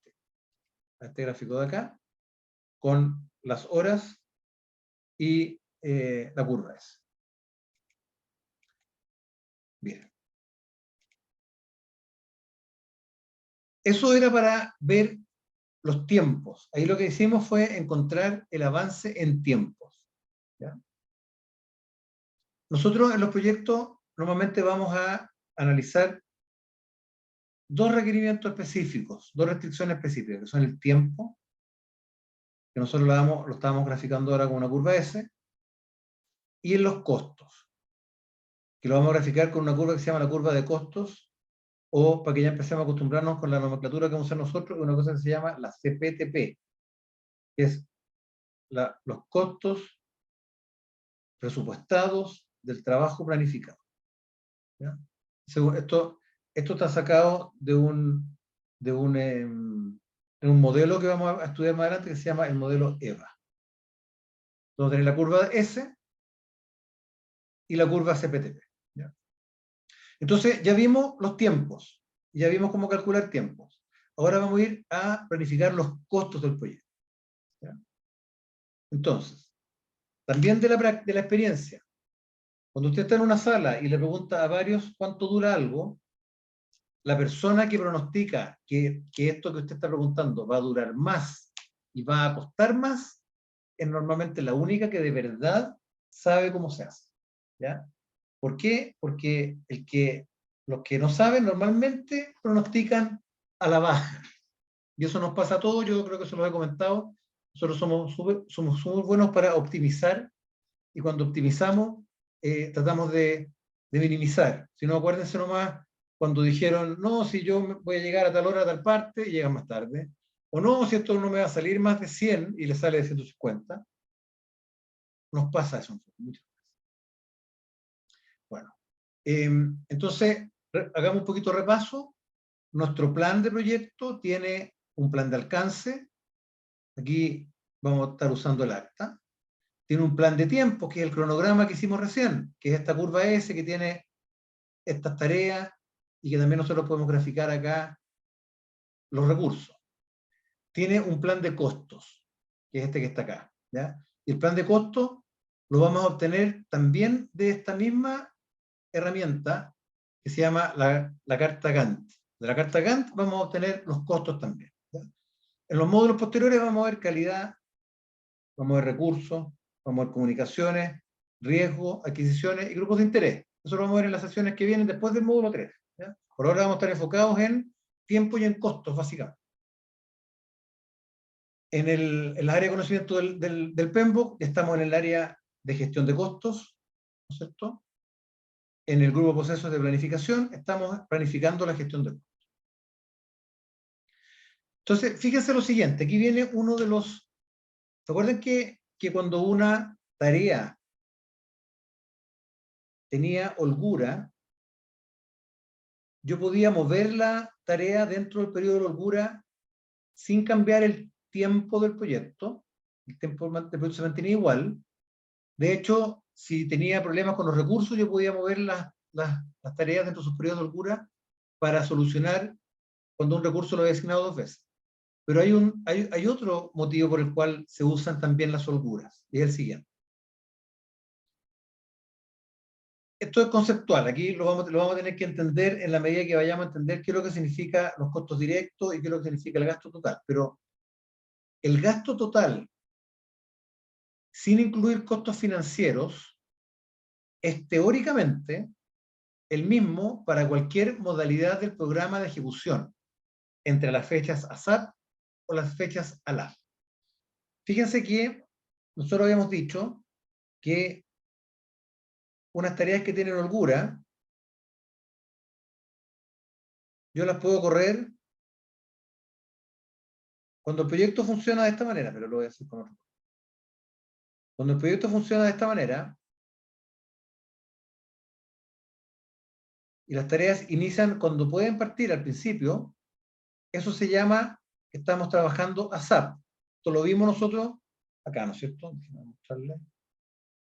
este gráfico de acá, con las horas y la curva es. Bien. Eso era para ver los tiempos. Ahí lo que hicimos fue encontrar el avance en tiempos. ¿Ya? Nosotros en los proyectos normalmente vamos a analizar dos requerimientos específicos, dos restricciones específicas, que son el tiempo, que nosotros lo estamos graficando ahora con una curva S, y en los costos, que lo vamos a graficar con una curva que se llama la curva de costos, o para que ya empecemos a acostumbrarnos con la nomenclatura que vamos a usar nosotros, una cosa que se llama la CPTP, que es los costos presupuestados del trabajo planificado. ¿Ya? Esto está sacado de un modelo que vamos a estudiar más adelante que se llama el modelo EVA. Donde tenemos la curva S y la curva CPTP. ¿Ya? Entonces, ya vimos los tiempos, ya vimos cómo calcular tiempos. Ahora vamos a ir a planificar los costos del proyecto. ¿Ya? Entonces, también de la experiencia, cuando usted está en una sala y le pregunta a varios cuánto dura algo, la persona que pronostica que esto que usted está preguntando va a durar más y va a costar más, es normalmente la única que de verdad sabe cómo se hace. ¿Ya? ¿Por qué? Porque los que no saben normalmente pronostican a la baja. Y eso nos pasa a todos, yo creo que se lo he comentado. Nosotros somos muy buenos para optimizar, y cuando optimizamos tratamos de minimizar. Si no, acuérdense nomás cuando dijeron, no, si yo voy a llegar a tal hora a tal parte, y llegan más tarde. O no, si esto no me va a salir más de 100 y le sale de 150. Nos pasa eso muchas veces. Bueno, entonces, hagamos un poquito de repaso. Nuestro plan de proyecto tiene un plan de alcance. Aquí vamos a estar usando el acta. Tiene un plan de tiempo, que es el cronograma que hicimos recién, que es esta curva S que tiene estas tareas y que también nosotros podemos graficar acá los recursos. Tiene un plan de costos, que es este que está acá. ¿Ya? Y el plan de costos lo vamos a obtener también de esta misma herramienta que se llama la carta Gantt. De la carta Gantt vamos a obtener los costos también. ¿Ya? En los módulos posteriores vamos a ver calidad, vamos a ver recursos, vamos a ver comunicaciones, riesgo, adquisiciones y grupos de interés. Eso lo vamos a ver en las sesiones que vienen después del módulo 3. ¿Ya? Por ahora vamos a estar enfocados en tiempo y en costos, básicamente. En el área de conocimiento del PMBOK estamos en el área de gestión de costos, ¿no es cierto? En el grupo de procesos de planificación estamos planificando la gestión de costos. Entonces, fíjense lo siguiente, aquí viene uno de los... ¿Se acuerdan que cuando una tarea tenía holgura, yo podía mover la tarea dentro del periodo de holgura sin cambiar el tiempo del proyecto? El tiempo del proyecto se mantenía igual. De hecho, si tenía problemas con los recursos, yo podía mover las tareas dentro de sus periodos de holgura para solucionar cuando un recurso lo había asignado 2 veces. Pero hay otro motivo por el cual se usan también las holguras, y es el siguiente. Esto es conceptual, aquí lo vamos a tener que entender en la medida que vayamos a entender qué es lo que significa los costos directos y qué es lo que significa el gasto total. Pero el gasto total, sin incluir costos financieros, es teóricamente el mismo para cualquier modalidad del programa de ejecución, entre las fechas ASAP o las fechas ALAF. Fíjense que nosotros habíamos dicho que unas tareas que tienen holgura, yo las puedo correr cuando el proyecto funciona de esta manera, pero lo voy a hacer con otro. Cuando el proyecto funciona de esta manera, y las tareas inician cuando pueden partir al principio, eso se llama que estamos trabajando ASAP. Esto lo vimos nosotros acá, ¿no es cierto? Déjenme mostrarle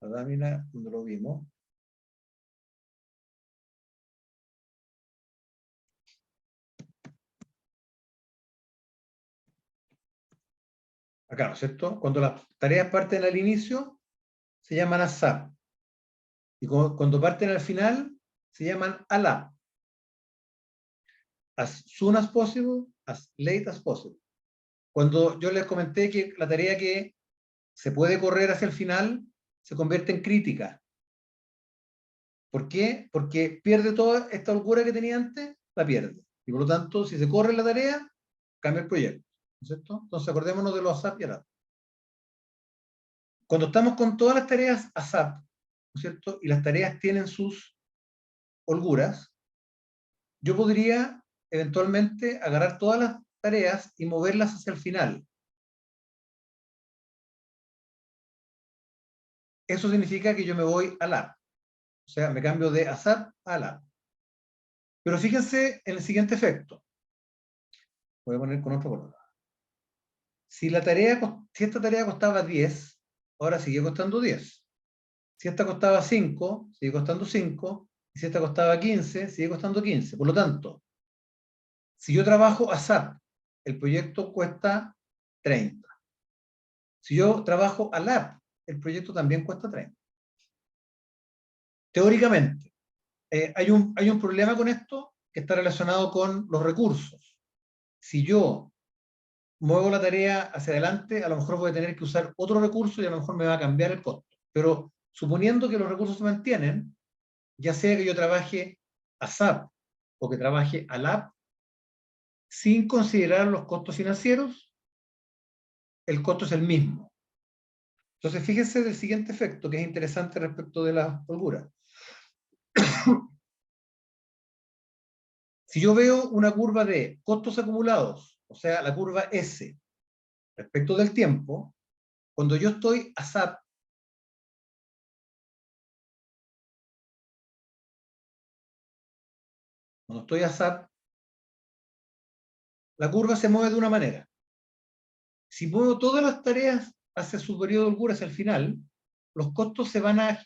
la lámina donde lo vimos. Acá, ¿no es cierto? Cuando las tareas parten al inicio, se llaman ASAP. Y cuando parten al final, se llaman ALAP. As soon as possible, as late as possible. Cuando yo les comenté que la tarea que se puede correr hacia el final, se convierte en crítica. ¿Por qué? Porque pierde toda esta holgura que tenía antes, la pierde. Y por lo tanto, si se corre la tarea, cambia el proyecto. ¿No es cierto? Entonces acordémonos de los ASAP y ALAP. Cuando estamos con todas las tareas ASAP, ¿no es cierto? Y las tareas tienen sus holguras, yo podría eventualmente agarrar todas las tareas y moverlas hacia el final. Eso significa que yo me voy al ALAP. O sea, me cambio de ASAP a ALAP. Pero fíjense en el siguiente efecto. Voy a poner con otro color. Si esta tarea costaba 10, ahora sigue costando 10. Si esta costaba 5, sigue costando 5. Y si esta costaba 15, sigue costando 15. Por lo tanto, si yo trabajo ASAP, el proyecto cuesta 30. Si yo trabajo ALAP, el proyecto también cuesta 30. Teóricamente, hay un problema con esto que está relacionado con los recursos. Si yo muevo la tarea hacia adelante, a lo mejor voy a tener que usar otro recurso y a lo mejor me va a cambiar el costo. Pero suponiendo que los recursos se mantienen, ya sea que yo trabaje ASAP o que trabaje ALAP, sin considerar los costos financieros, el costo es el mismo. Entonces, fíjense del siguiente efecto que es interesante respecto de la holgura. Si yo veo una curva de costos acumulados, o sea, la curva S, respecto del tiempo, cuando yo estoy ASAP, la curva se mueve de una manera. Si muevo todas las tareas hacia su periodo de holgura, hacia el final, los costos se van a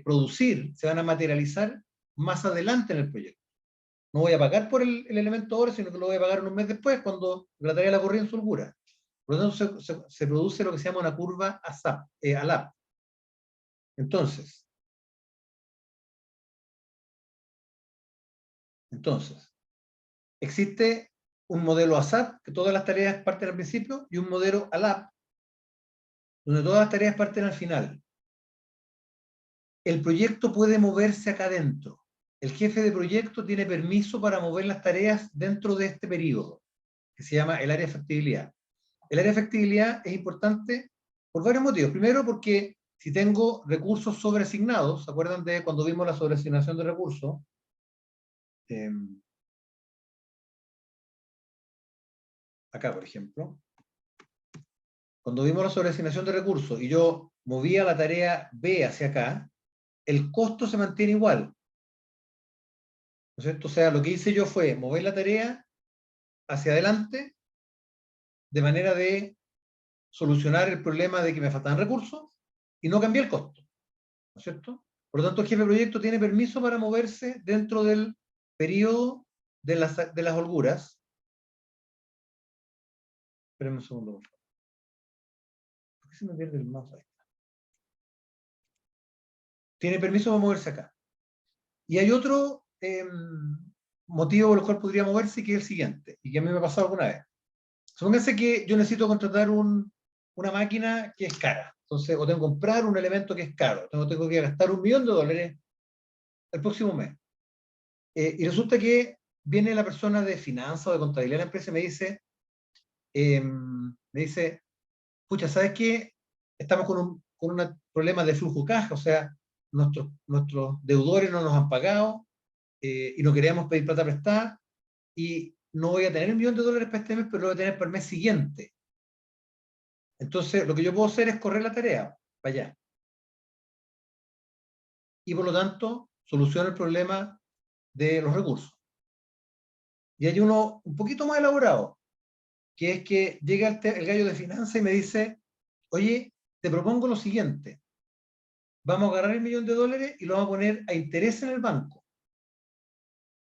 producir, se van a materializar más adelante en el proyecto. No voy a pagar por el elemento ahora, sino que lo voy a pagar un mes después, cuando la tarea la corrí en su holgura. Por lo tanto, se produce lo que se llama una curva ALAP. Entonces, existe un modelo ASAP, que todas las tareas parten al principio, y un modelo ALAP, donde todas las tareas parten al final. El proyecto puede moverse acá adentro. El jefe de proyecto tiene permiso para mover las tareas dentro de este periodo, que se llama el área de factibilidad. El área de factibilidad es importante por varios motivos. Primero, porque si tengo recursos sobreasignados, ¿se acuerdan de cuando vimos la sobreasignación de recursos? Acá, por ejemplo. Cuando vimos la sobreasignación de recursos y yo movía la tarea B hacia acá, el costo se mantiene igual. ¿No es cierto? O sea, lo que hice yo fue mover la tarea hacia adelante de manera de solucionar el problema de que me faltaban recursos y no cambié el costo. ¿No es cierto? Por lo tanto, el jefe de proyecto tiene permiso para moverse dentro del periodo de las holguras. Espérenme un segundo, por favor. ¿Por qué se me pierde el mouse ahí? Tiene permiso para moverse acá. Y hay otro motivo por el cual podría moverse, que es el siguiente, y que a mí me ha pasado alguna vez. Supónganse que yo necesito contratar una máquina que es cara. Entonces, o tengo que comprar un elemento que es caro. Tengo que gastar $1.000.000 el próximo mes. Y resulta que viene la persona de finanzas o de contabilidad de la empresa y me dice, pucha, ¿sabes qué? Estamos con un problema de flujo caja, o sea, nuestros deudores no nos han pagado y no queríamos pedir plata prestada y no voy a tener $1.000.000 para este mes, pero lo voy a tener para el mes siguiente. Entonces, lo que yo puedo hacer es correr la tarea para allá. Y por lo tanto, soluciono el problema de los recursos. Y hay uno un poquito más elaborado, que es que llega el gallo de finanzas y me dice, oye, te propongo lo siguiente, vamos a agarrar $1.000.000 y lo vamos a poner a interés en el banco.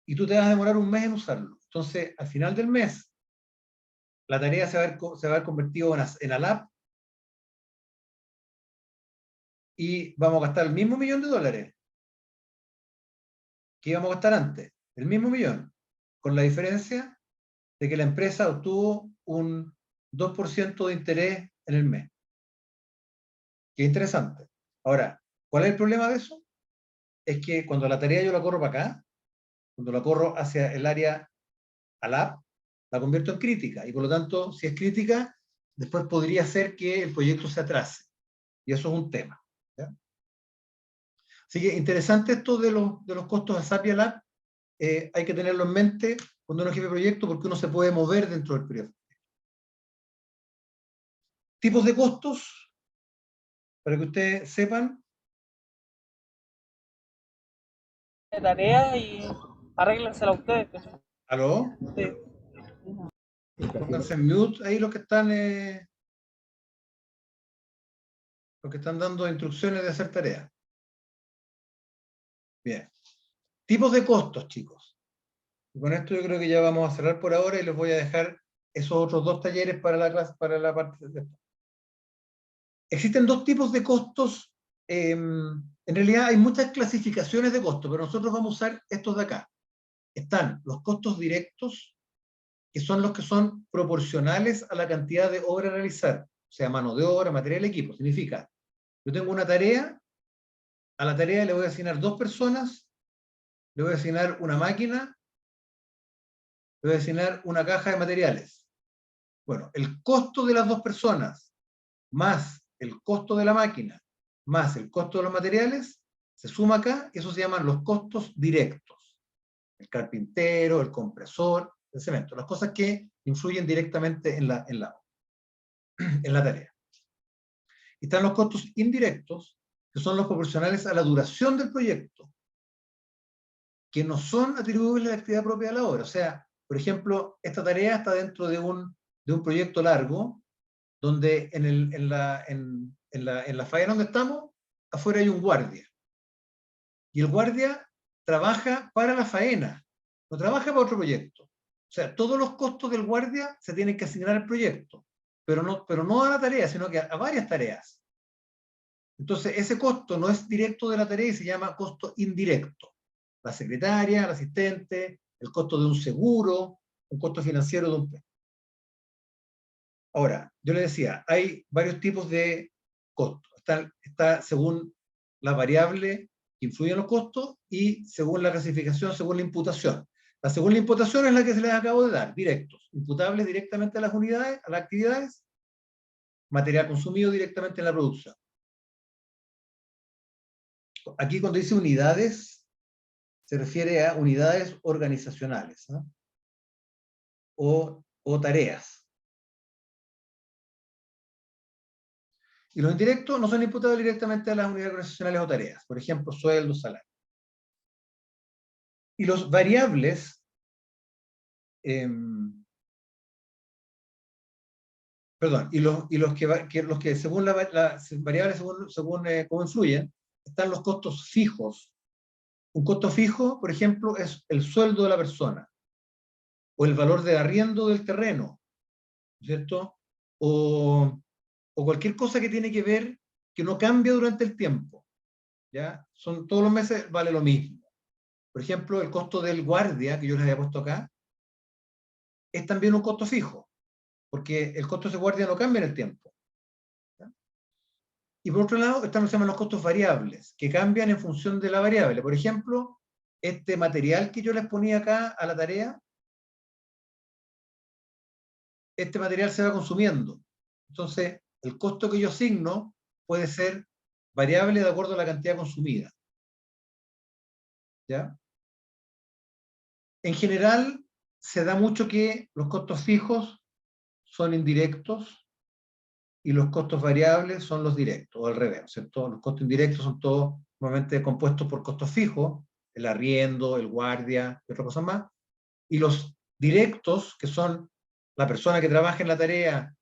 Y tú te vas a demorar un mes en usarlo. Entonces, al final del mes, la tarea se va a haber convertido en ALAP y vamos a gastar el mismo $1.000.000 que íbamos a gastar antes, el mismo millón, con la diferencia de que la empresa obtuvo un 2% de interés en el mes. Qué interesante. Ahora, ¿cuál es el problema de eso? Es que cuando la tarea yo la corro para acá, cuando la corro hacia el área ALAP, la convierto en crítica. Y por lo tanto, si es crítica, después podría ser que el proyecto se atrase. Y eso es un tema. ¿Ya? Así que interesante esto de los costos ASAP y ALAP. Hay que tenerlo en mente cuando uno es jefe de proyecto porque uno se puede mover dentro del periodo. Tipos de costos, para que ustedes sepan, de tareas y arréglensela ustedes. ¿Cachai? ¿Aló? Sí. Pónganse en mute ahí los que están dando instrucciones de hacer tareas. Bien. Tipos de costos, chicos. Y con esto yo creo que ya vamos a cerrar por ahora y les voy a dejar esos otros dos talleres para la clase, para la parte de... Existen dos tipos de costos. En realidad hay muchas clasificaciones de costos, pero nosotros vamos a usar estos de acá. Están los costos directos, que son los que son proporcionales a la cantidad de obra a realizar, o sea, mano de obra, material, equipo. Significa, yo tengo una tarea, a la tarea le voy a asignar dos personas, le voy a asignar una máquina, le voy a asignar una caja de materiales. Bueno, el costo de las dos personas más el costo de la máquina más el costo de los materiales se suma acá, y eso se llaman los costos directos. El carpintero, el compresor, el cemento, las cosas que influyen directamente en la tarea. Y están los costos indirectos, que son los proporcionales a la duración del proyecto, que no son atribuibles a la actividad propia de la obra. O sea, por ejemplo, esta tarea está dentro de un proyecto largo, donde en la faena donde estamos, afuera hay un guardia. Y el guardia trabaja para la faena, no trabaja para otro proyecto. O sea, todos los costos del guardia se tienen que asignar al proyecto, pero no a la tarea, sino que a varias tareas. Entonces, ese costo no es directo de la tarea y se llama costo indirecto. La secretaria, el asistente, el costo de un seguro, un costo financiero de un... Ahora, yo le decía, hay varios tipos de costos. Está según la variable que influye en los costos y según la clasificación, según la imputación. La segunda imputación es la que se les acabo de dar, directos, imputables directamente a las unidades, a las actividades, material consumido directamente en la producción. Aquí cuando dice unidades, se refiere a unidades organizacionales, ¿no? o tareas. Y los indirectos no son imputables directamente a las unidades organizacionales o tareas, por ejemplo, sueldos, salarios. Y los variables, perdón, y los que según las variables, según cómo influyen, están los costos fijos. Un costo fijo, por ejemplo, es el sueldo de la persona, o el valor de arriendo del terreno, ¿cierto? O cualquier cosa que tiene que ver, que no cambia durante el tiempo, ¿ya? Todos los meses vale lo mismo. Por ejemplo, el costo del guardia, que yo les había puesto acá, es también un costo fijo, porque el costo de ese guardia no cambia en el tiempo. ¿Ya? Y por otro lado, están los, se llaman los costos variables, que cambian en función de la variable. Por ejemplo, este material que yo les ponía acá a la tarea, este material se va consumiendo. Entonces, el costo que yo asigno puede ser variable de acuerdo a la cantidad consumida. ¿Ya? En general, se da mucho que los costos fijos son indirectos y los costos variables son los directos, o al revés, ¿cierto? Los costos indirectos son todos normalmente compuestos por costos fijos, el arriendo, el guardia y otras cosas más, y los directos, que son la persona que trabaja en la tarea,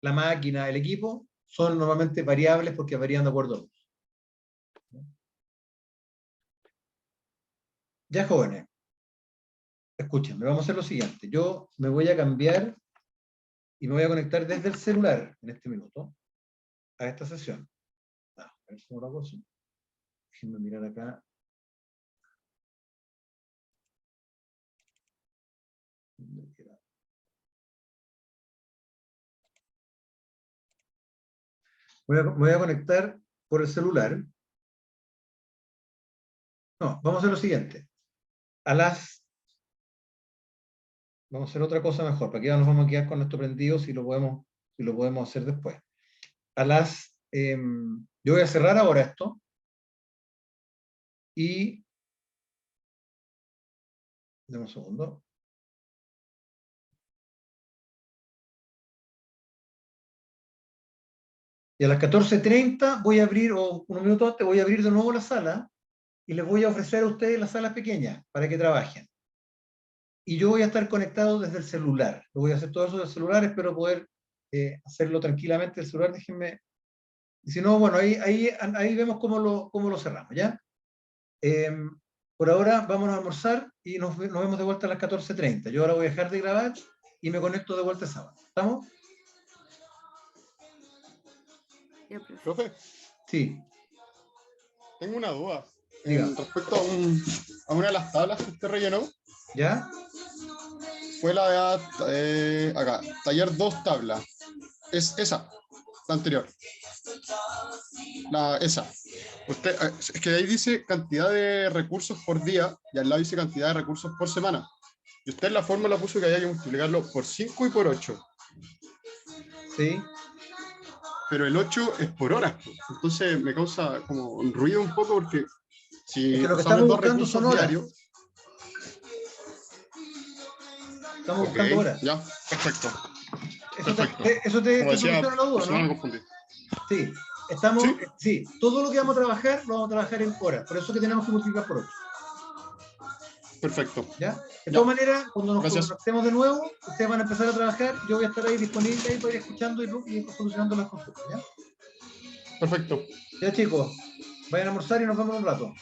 la máquina, el equipo, son normalmente variables porque varían de acuerdo a los. Ya, jóvenes, escúchenme, vamos a hacer lo siguiente. Yo me voy a cambiar y me voy a conectar desde el celular en este minuto a esta sesión. A ver cómo lo hago así. Déjenme mirar acá. Me voy a conectar por el celular. No, vamos a hacer lo siguiente. Vamos a hacer otra cosa mejor. ¿Para qué nos vamos a quedar con esto prendido si lo podemos hacer después? Yo voy a cerrar ahora esto y... Dame un segundo. Y a las 14:30 voy a abrir, o unos minutos antes, voy a abrir de nuevo la sala y les voy a ofrecer a ustedes las salas pequeñas para que trabajen. Y yo voy a estar conectado desde el celular. Lo voy a hacer todo eso del celular, espero poder hacerlo tranquilamente del celular, déjenme. Y si no, bueno, ahí vemos cómo lo cerramos, ¿ya? Por ahora vamos a almorzar y nos vemos de vuelta a las 14:30. Yo ahora voy a dejar de grabar y me conecto de vuelta a sábado. ¿Estamos? Ya, profe. Profe, Sí, tengo una duda. Diga. Respecto a una de las tablas que usted rellenó, ¿ya? fue la de acá, taller 2 tabla. Es esa, la anterior. Esa. Usted, es que ahí dice cantidad de recursos por día y al lado dice cantidad de recursos por semana. Y usted en la fórmula puso que había que multiplicarlo por 5 y por 8. Sí. Pero el 8 es por horas. Entonces me causa como un ruido un poco porque si Es que lo que usamos estamos dos buscando son recursos horas. diarios. Estamos Ok, buscando horas. ya, perfecto. Eso Como te decía, soluciona la duda, por si no me ¿no? confundí. Sí. Estamos, Sí. sí, todo lo que vamos a trabajar, lo vamos a trabajar en horas. Por eso que tenemos que multiplicar por 8. Perfecto. ¿Ya? De Ya. todas maneras, cuando nos Gracias. conectemos de nuevo, ustedes van a empezar a trabajar, yo voy a estar ahí disponible ahí para ir escuchando y solucionando las consultas, ¿ya? Perfecto. Ya chicos, vayan a almorzar y nos vemos en un rato.